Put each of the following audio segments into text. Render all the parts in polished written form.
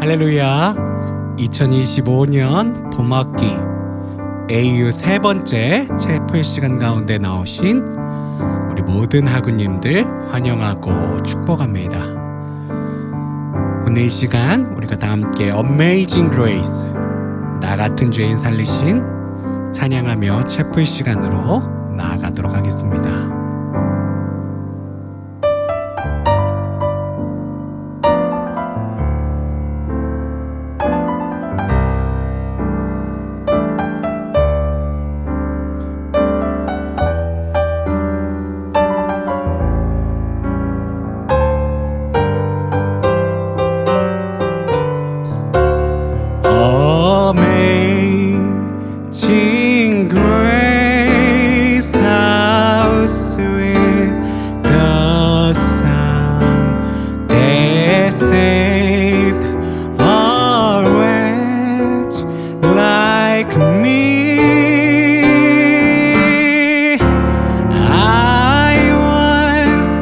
할렐루야. 2025년 봄학기 AU 세 번째 체프 시간 가운데 나오신 우리 모든 학우님들 환영하고 축복합니다. 오늘 이 시간 우리가 다 함께 Amazing Grace, 나 같은 죄인 살리신 찬양하며 체프 시간으로 나아가도록 하겠습니다. Amazing grace, how sweet the sound that saved a wretch like me. I was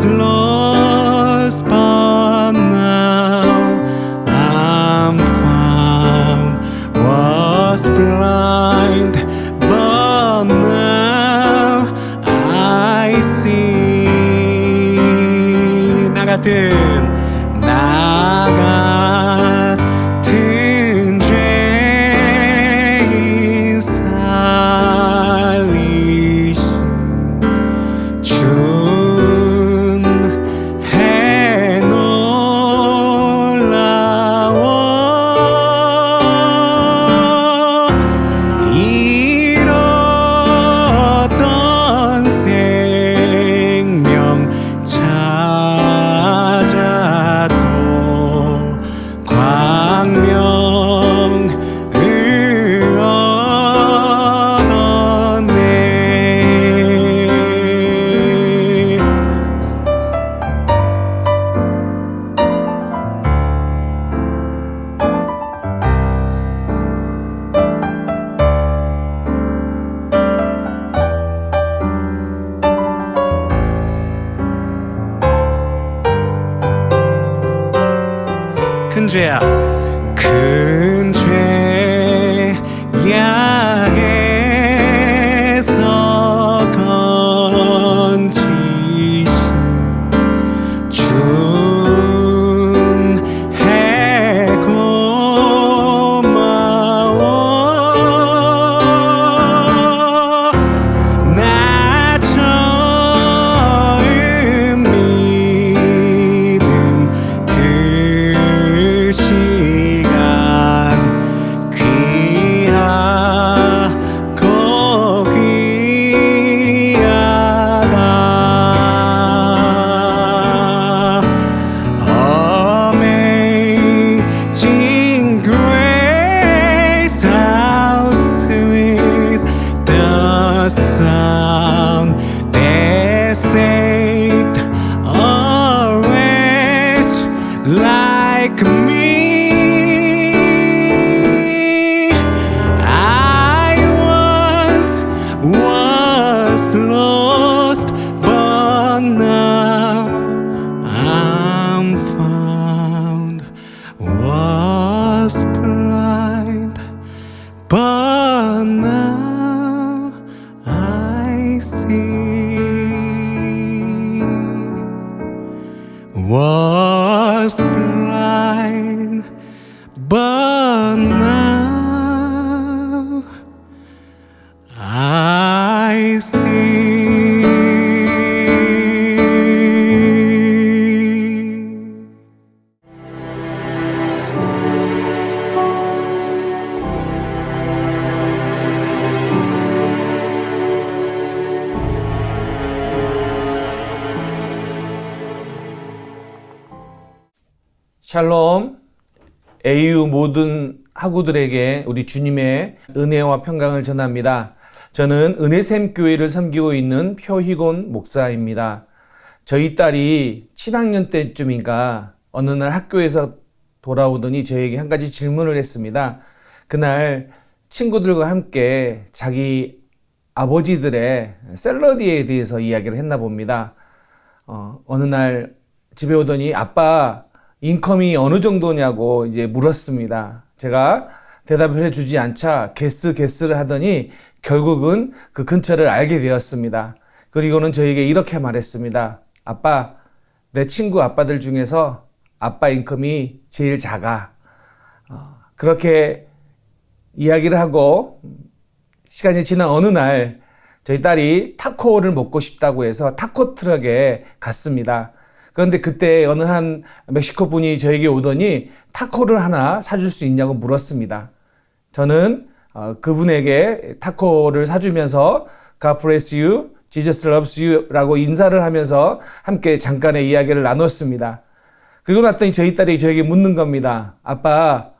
lost, but now I'm found. Was blind, but now I see. 나 같은 죄인 살리신 준혜 놀라워. 잃었던 생명 찾았고 광명을 얻었네. 큰 죄야, 큰 죄악에서 건지신 준혜 고마워. 나 처음 믿은 그 시간 귀하고 귀하다. Amazing grace, how sweet the sound that saved a wretch like me. I was lost, but now I'm found. Was blind, but now I see. Was blind, but now I see. 샬롬. AU 모든 학우들에게 우리 주님의 은혜와 평강을 전합니다. 저는 은혜샘 교회를 섬기고 있는 표희곤 목사입니다. 저희 딸이 7학년 때쯤인가 어느 날 학교에서 돌아오더니 저에게 한 가지 질문을 했습니다. 그날 친구들과 함께 자기 아버지들의 샐러드에 대해서 이야기를 했나 봅니다. 어느 날 집에 오더니 아빠, 인컴이 어느 정도냐고 이제 물었습니다. 제가 대답을 해주지 않자 게스를 하더니 결국은 그 근처를 알게 되었습니다. 그리고는 저에게 이렇게 말했습니다. 아빠, 내 친구 아빠들 중에서 아빠 인컴이 제일 작아. 그렇게 이야기를 하고 시간이 지난 어느 날 저희 딸이 타코를 먹고 싶다고 해서 타코 트럭에 갔습니다. 그런데 그때 어느 한 멕시코 분이 저에게 오더니 타코를 하나 사줄 수 있냐고 물었습니다. 저는 그분에게 타코를 사주면서 God bless you, Jesus loves you 라고 인사를 하면서 함께 잠깐의 이야기를 나눴습니다. 그리고 났더니 저희 딸이 저에게 묻는 겁니다. 아빠,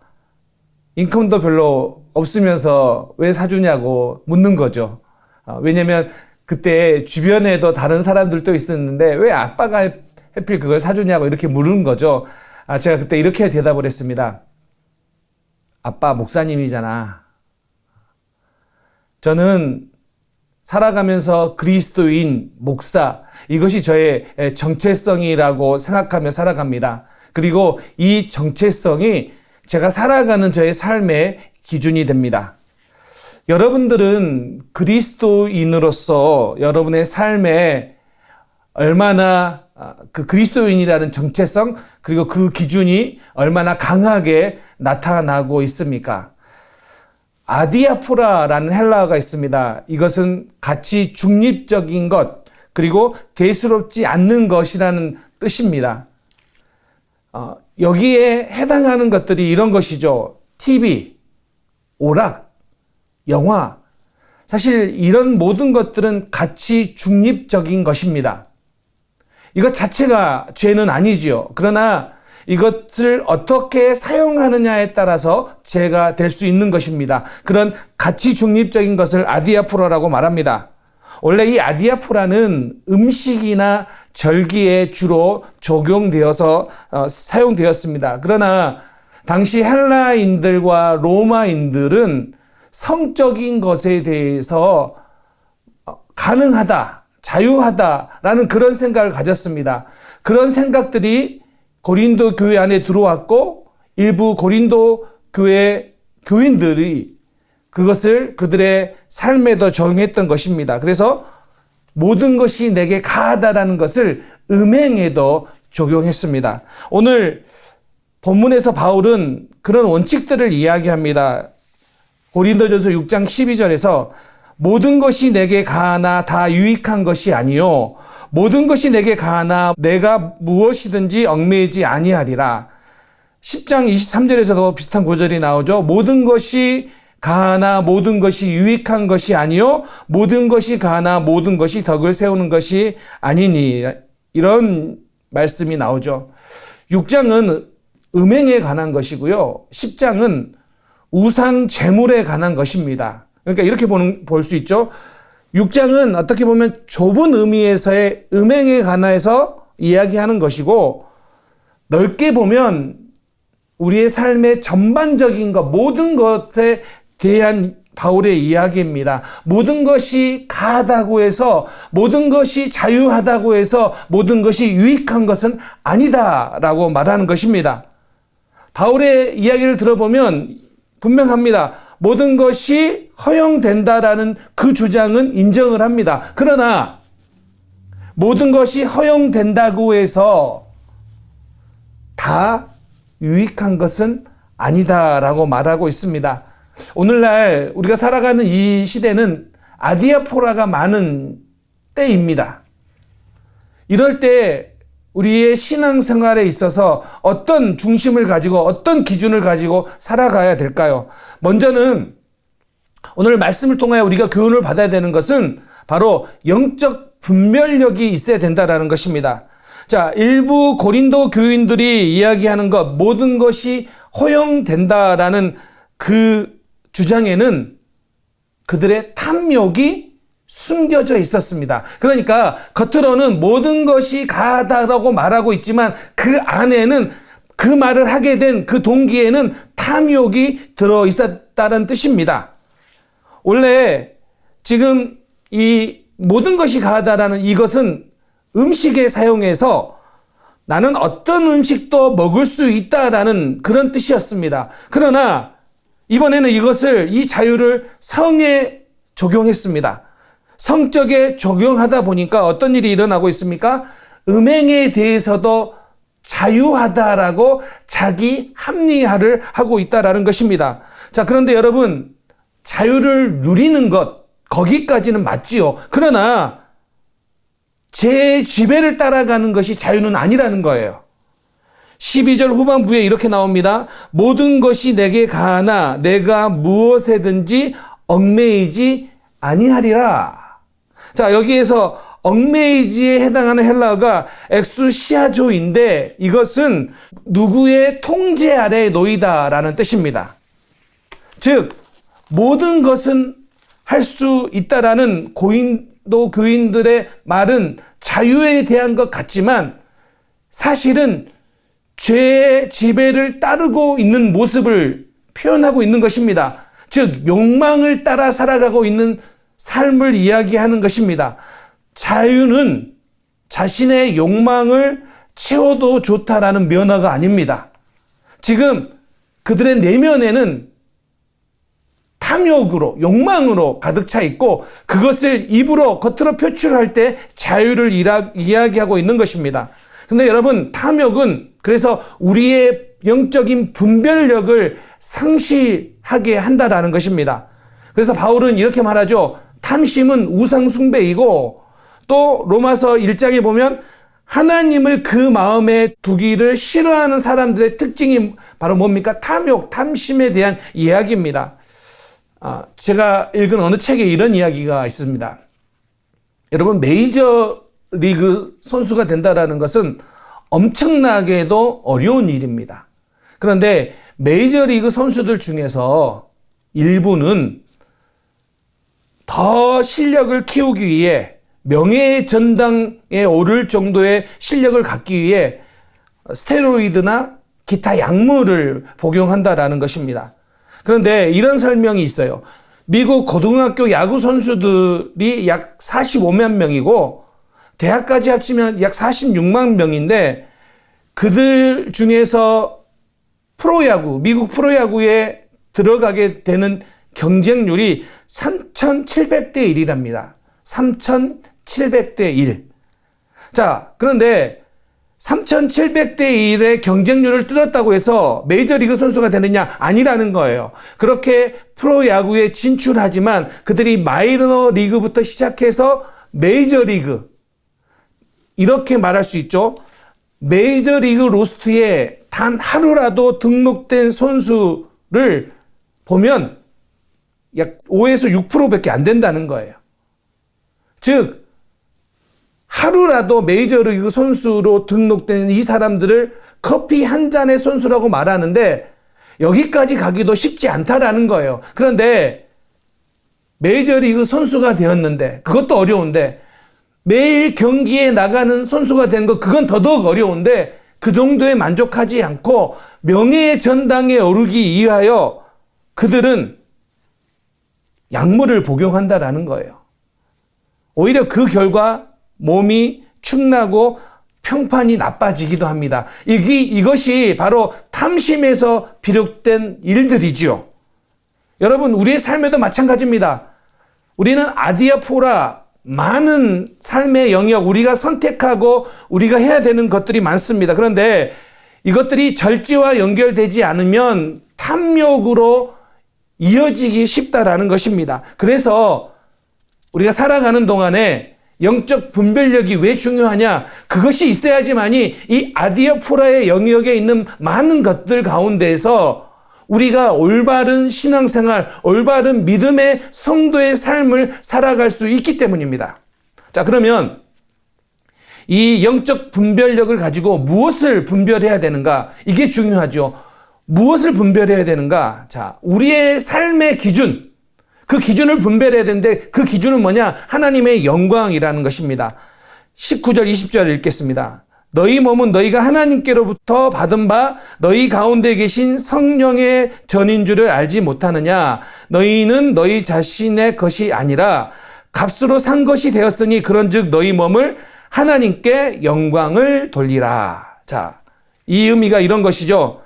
인컴도 별로 없으면서 왜 사주냐고 묻는 거죠. 왜냐면 그때 주변에도 다른 사람들도 있었는데 왜 아빠가 하필 그걸 사주냐고 이렇게 물은 거죠. 제가 그때 이렇게 대답을 했습니다. 아빠 목사님이잖아. 저는 살아가면서 그리스도인, 목사, 이것이 저의 정체성이라고 생각하며 살아갑니다. 그리고 이 정체성이 제가 살아가는 저의 삶의 기준이 됩니다. 여러분들은 그리스도인으로서 여러분의 삶에 얼마나 그 그리스도인이라는 정체성 그리고 그 기준이 얼마나 강하게 나타나고 있습니까? 아디아포라라는 헬라어가 있습니다. 이것은 가치 중립적인 것 그리고 대수롭지 않는 것이라는 뜻입니다. 여기에 해당하는 것들이 이런 것이죠. TV, 오락, 영화. 사실 이런 모든 것들은 가치 중립적인 것입니다. 이것 자체가 죄는 아니지요. 그러나 이것을 어떻게 사용하느냐에 따라서 죄가 될 수 있는 것입니다. 그런 가치 중립적인 것을 아디아포라라고 말합니다. 원래 이 아디아포라는 음식이나 절기에 주로 적용되어서 사용되었습니다. 그러나 당시 헬라인들과 로마인들은 성적인 것에 대해서 가능하다, 자유하다라는 그런 생각을 가졌습니다. 그런 생각들이 고린도 교회 안에 들어왔고 일부 고린도 교회 교인들이 그것을 그들의 삶에도 적용했던 것입니다. 그래서 모든 것이 내게 가하다라는 것을 음행에도 적용했습니다. 오늘 본문에서 바울은 그런 원칙들을 이야기합니다. 고린도전서 6장 12절에서 모든 것이 내게 가하나 다 유익한 것이 아니요 모든 것이 내게 가하나 내가 무엇이든지 얽매이지 아니하리라. 10장 23절에서도 비슷한 구절이 나오죠. 모든 것이 가하나 모든 것이 유익한 것이 아니요 모든 것이 가하나 모든 것이 덕을 세우는 것이 아니니. 이런 말씀이 나오죠. 6장은 음행에 관한 것이고요. 10장은 우상 제물에 관한 것입니다. 그러니까 이렇게 볼 수 있죠. 6장은 어떻게 보면 좁은 의미에서의 음행에 관해서 이야기하는 것이고 넓게 보면 우리의 삶의 전반적인 것, 모든 것에 대한 바울의 이야기입니다. 모든 것이 가하다고 해서 모든 것이 자유하다고 해서 모든 것이 유익한 것은 아니다라고 말하는 것입니다. 바울의 이야기를 들어보면 분명합니다. 모든 것이 허용된다라는 그 주장은 인정을 합니다. 그러나 모든 것이 허용된다고 해서 다 유익한 것은 아니다라고 말하고 있습니다. 오늘날 우리가 살아가는 이 시대는 아디아포라가 많은 때입니다. 이럴 때 우리의 신앙생활에 있어서 어떤 중심을 가지고 어떤 기준을 가지고 살아가야 될까요? 먼저는 오늘 말씀을 통하여 우리가 교훈을 받아야 되는 것은 바로 영적 분별력이 있어야 된다는 것입니다. 자, 일부 고린도 교인들이 이야기하는 것, 모든 것이 허용된다라는 그 주장에는 그들의 탐욕이 숨겨져 있었습니다. 그러니까 겉으로는 모든 것이 가하다라고 말하고 있지만 그 안에는 그 말을 하게 된 그 동기에는 탐욕이 들어 있었다는 뜻입니다. 원래 지금 이 모든 것이 가하다라는 이것은 음식에 사용해서 나는 어떤 음식도 먹을 수 있다라는 그런 뜻이었습니다. 그러나 이번에는 이 자유를 성에 적용했습니다. 성적에 적용하다 보니까 어떤 일이 일어나고 있습니까? 음행에 대해서도 자유하다라고 자기 합리화를 하고 있다라는 것입니다. 자, 그런데 여러분, 자유를 누리는 것, 거기까지는 맞지요. 그러나 제 지배를 따라가는 것이 자유는 아니라는 거예요. 12절 후반부에 이렇게 나옵니다. 모든 것이 내게 가하나 내가 무엇에든지 얽매이지 아니하리라. 자, 여기에서 얽매이지에 해당하는 헬라어가 엑수시아조인데 이것은 누구의 통제 아래에 놓이다라는 뜻입니다. 즉 모든 것은 할 수 있다라는 고인도 교인들의 말은 자유에 대한 것 같지만 사실은 죄의 지배를 따르고 있는 모습을 표현하고 있는 것입니다. 즉 욕망을 따라 살아가고 있는 삶을 이야기하는 것입니다. 자유는 자신의 욕망을 채워도 좋다라는 면허가 아닙니다. 지금 그들의 내면에는 탐욕으로, 욕망으로 가득 차 있고 그것을 입으로 겉으로 표출할 때 자유를 이야기하고 있는 것입니다. 근데 여러분, 탐욕은 그래서 우리의 영적인 분별력을 상실하게 한다라는 것입니다. 그래서 바울은 이렇게 말하죠. 탐심은 우상 숭배이고 또 로마서 1장에 보면 하나님을 그 마음에 두기를 싫어하는 사람들의 특징이 바로 뭡니까? 탐욕, 탐심에 대한 이야기입니다. 제가 읽은 어느 책에 이런 이야기가 있습니다. 여러분, 메이저리그 선수가 된다는 것은 엄청나게도 어려운 일입니다. 그런데 메이저리그 선수들 중에서 일부는 더 실력을 키우기 위해 명예의 전당에 오를 정도의 실력을 갖기 위해 스테로이드나 기타 약물을 복용한다라는 것입니다. 그런데 이런 설명이 있어요. 미국 고등학교 야구 선수들이 약 45만 명이고 대학까지 합치면 약 46만 명인데 그들 중에서 프로야구, 미국 프로야구에 들어가게 되는 경쟁률이 3,700대 1이랍니다. 3,700대 1. 자, 그런데 3,700대 1의 경쟁률을 뚫었다고 해서 메이저리그 선수가 되느냐? 아니라는 거예요. 그렇게 프로야구에 진출하지만 그들이 마이너리그부터 시작해서 메이저리그, 이렇게 말할 수 있죠. 메이저리그 로스트에 단 하루라도 등록된 선수를 보면 약 5에서 6%밖에 안 된다는 거예요. 즉 하루라도 메이저리그 선수로 등록된 이 사람들을 커피 한 잔의 선수라고 말하는데 여기까지 가기도 쉽지 않다라는 거예요. 그런데 메이저리그 선수가 되었는데 그것도 어려운데 매일 경기에 나가는 선수가 된 것, 그건 더더욱 어려운데 그 정도에 만족하지 않고 명예의 전당에 오르기 위하여 그들은 약물을 복용한다라는 거예요. 오히려 그 결과 몸이 축나고 평판이 나빠지기도 합니다. 이것이 바로 탐심에서 비롯된 일들이죠. 여러분, 우리의 삶에도 마찬가지입니다. 우리는 아디아포라, 많은 삶의 영역, 우리가 선택하고 우리가 해야 되는 것들이 많습니다. 그런데 이것들이 절제와 연결되지 않으면 탐욕으로 이어지기 쉽다라는 것입니다. 그래서 우리가 살아가는 동안에 영적 분별력이 왜 중요하냐? 그것이 있어야지만이 이 아디아포라의 영역에 있는 많은 것들 가운데에서 우리가 올바른 신앙생활, 올바른 믿음의 성도의 삶을 살아갈 수 있기 때문입니다. 자, 그러면 이 영적 분별력을 가지고 무엇을 분별해야 되는가? 이게 중요하죠. 무엇을 분별해야 되는가? 자, 우리의 삶의 기준, 그 기준을 분별해야 되는데 그 기준은 뭐냐? 하나님의 영광이라는 것입니다. 19절, 20절 읽겠습니다. 너희 몸은 너희가 하나님께로부터 받은 바 너희 가운데 계신 성령의 전인 줄을 알지 못하느냐? 너희는 너희 자신의 것이 아니라 값으로 산 것이 되었으니 그런즉 너희 몸을 하나님께 영광을 돌리라. 자, 이 의미가 이런 것이죠.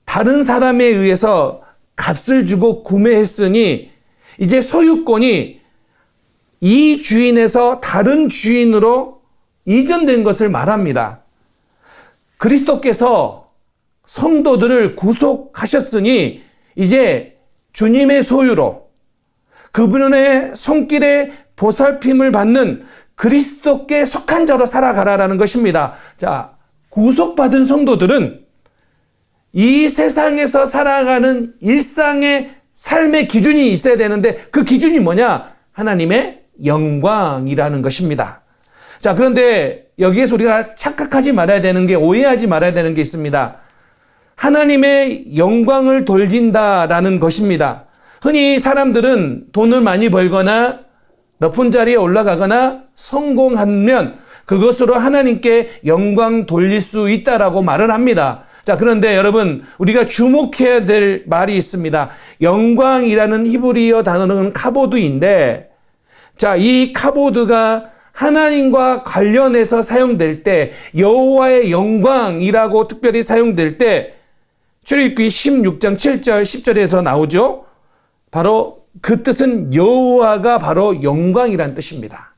다른 사람에 의해서 값을 주고 구매했으니 이제 소유권이 이 주인에서 다른 주인으로 이전된 것을 말합니다. 그리스도께서 성도들을 구속하셨으니 이제 주님의 소유로 그분의 손길에 보살핌을 받는 그리스도께 속한 자로 살아가라라는 것입니다. 자, 구속받은 성도들은 이 세상에서 살아가는 일상의 삶의 기준이 있어야 되는데 그 기준이 뭐냐? 하나님의 영광이라는 것입니다. 자, 그런데 여기에서 우리가 착각하지 말아야 되는 게, 오해하지 말아야 되는 게 있습니다. 하나님의 영광을 돌린다라는 것입니다. 흔히 사람들은 돈을 많이 벌거나 높은 자리에 올라가거나 성공하면 그것으로 하나님께 영광 돌릴 수 있다라고 말을 합니다. 자, 그런데 여러분, 우리가 주목해야 될 말이 있습니다. 영광이라는 히브리어 단어는 카보드인데, 자, 이 카보드가 하나님과 관련해서 사용될 때, 여호와의 영광이라고 특별히 사용될 때, 출애굽기 16장 7절 10절에서 나오죠. 바로 그 뜻은 여호와가 바로 영광이란 뜻입니다.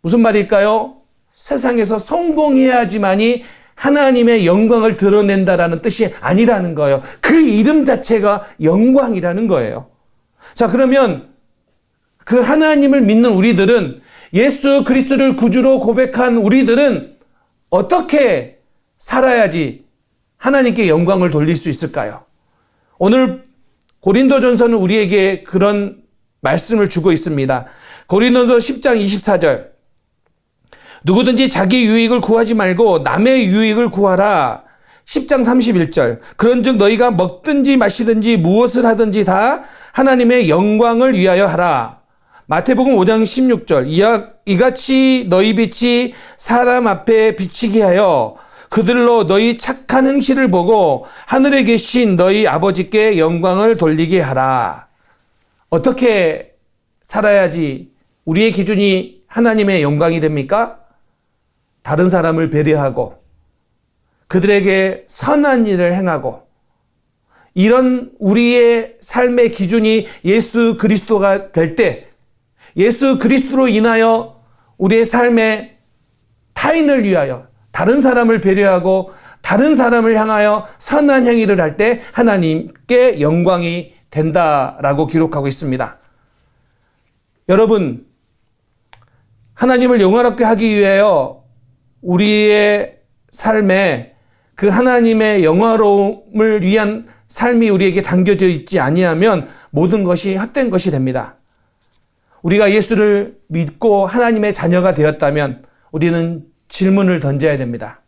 무슨 말일까요? 세상에서 성공해야지만이 하나님의 영광을 드러낸다라는 뜻이 아니라는 거예요. 그 이름 자체가 영광이라는 거예요. 자, 그러면 그 하나님을 믿는 우리들은, 예수 그리스도를 구주로 고백한 우리들은 어떻게 살아야지 하나님께 영광을 돌릴 수 있을까요? 오늘 고린도전서는 우리에게 그런 말씀을 주고 있습니다. 고린도전서 10장 24절. 누구든지 자기 유익을 구하지 말고 남의 유익을 구하라. 10장 31절. 그런즉 너희가 먹든지 마시든지 무엇을 하든지 다 하나님의 영광을 위하여 하라. 마태복음 5장 16절. 이같이 너희 빛이 사람 앞에 비치게 하여 그들로 너희 착한 행실을 보고 하늘에 계신 너희 아버지께 영광을 돌리게 하라. 어떻게 살아야지 우리의 기준이 하나님의 영광이 됩니까? 다른 사람을 배려하고 그들에게 선한 일을 행하고, 이런 우리의 삶의 기준이 예수 그리스도가 될 때, 예수 그리스도로 인하여 우리의 삶의 타인을 위하여 다른 사람을 배려하고 다른 사람을 향하여 선한 행위를 할 때 하나님께 영광이 된다라고 기록하고 있습니다. 여러분, 하나님을 영화롭게 하기 위하여 우리의 삶에 그 하나님의 영화로움을 위한 삶이 우리에게 담겨져 있지 아니하면 모든 것이 헛된 것이 됩니다. 우리가 예수를 믿고 하나님의 자녀가 되었다면 우리는 질문을 던져야 됩니다.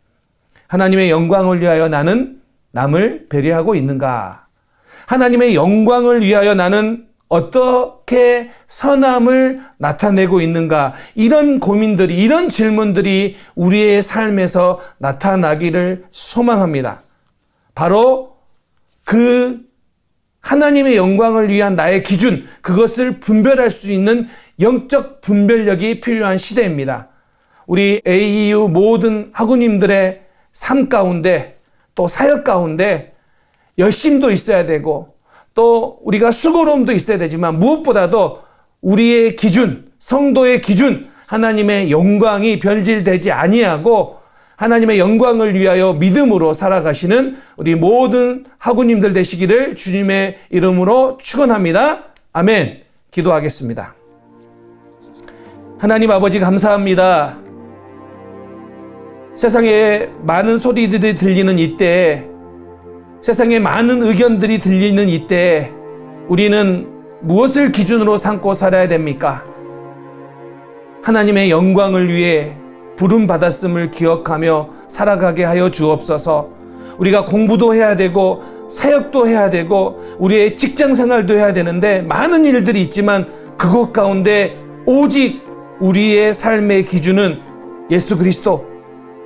하나님의 영광을 위하여 나는 남을 배려하고 있는가? 하나님의 영광을 위하여 나는 어떻게 선함을 나타내고 있는가? 이런 고민들이, 이런 질문들이 우리의 삶에서 나타나기를 소망합니다. 바로 그 하나님의 영광을 위한 나의 기준, 그것을 분별할 수 있는 영적 분별력이 필요한 시대입니다. 우리 AEU 모든 학우님들의 삶 가운데, 또 사역 가운데 열심도 있어야 되고, 또 우리가 수고로움도 있어야 되지만 무엇보다도 우리의 기준, 성도의 기준, 하나님의 영광이 변질되지 아니하고 하나님의 영광을 위하여 믿음으로 살아가시는 우리 모든 학우님들 되시기를 주님의 이름으로 축원합니다. 아멘. 기도하겠습니다. 하나님 아버지, 감사합니다. 세상에 많은 소리들이 들리는 이때, 세상에 많은 의견들이 들리는 이때 우리는 무엇을 기준으로 삼고 살아야 됩니까? 하나님의 영광을 위해 부름받았음을 기억하며 살아가게 하여 주옵소서. 우리가 공부도 해야 되고 사역도 해야 되고 우리의 직장생활도 해야 되는데 많은 일들이 있지만 그것 가운데 오직 우리의 삶의 기준은 예수 그리스도,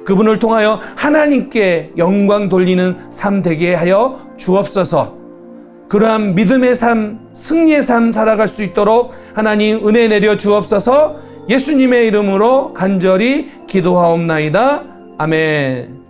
그분을 통하여 하나님께 영광 돌리는 삶 되게 하여 주옵소서. 그러한 믿음의 삶, 승리의 삶 살아갈 수 있도록 하나님 은혜 내려 주옵소서. 예수님의 이름으로 간절히 기도하옵나이다. 아멘.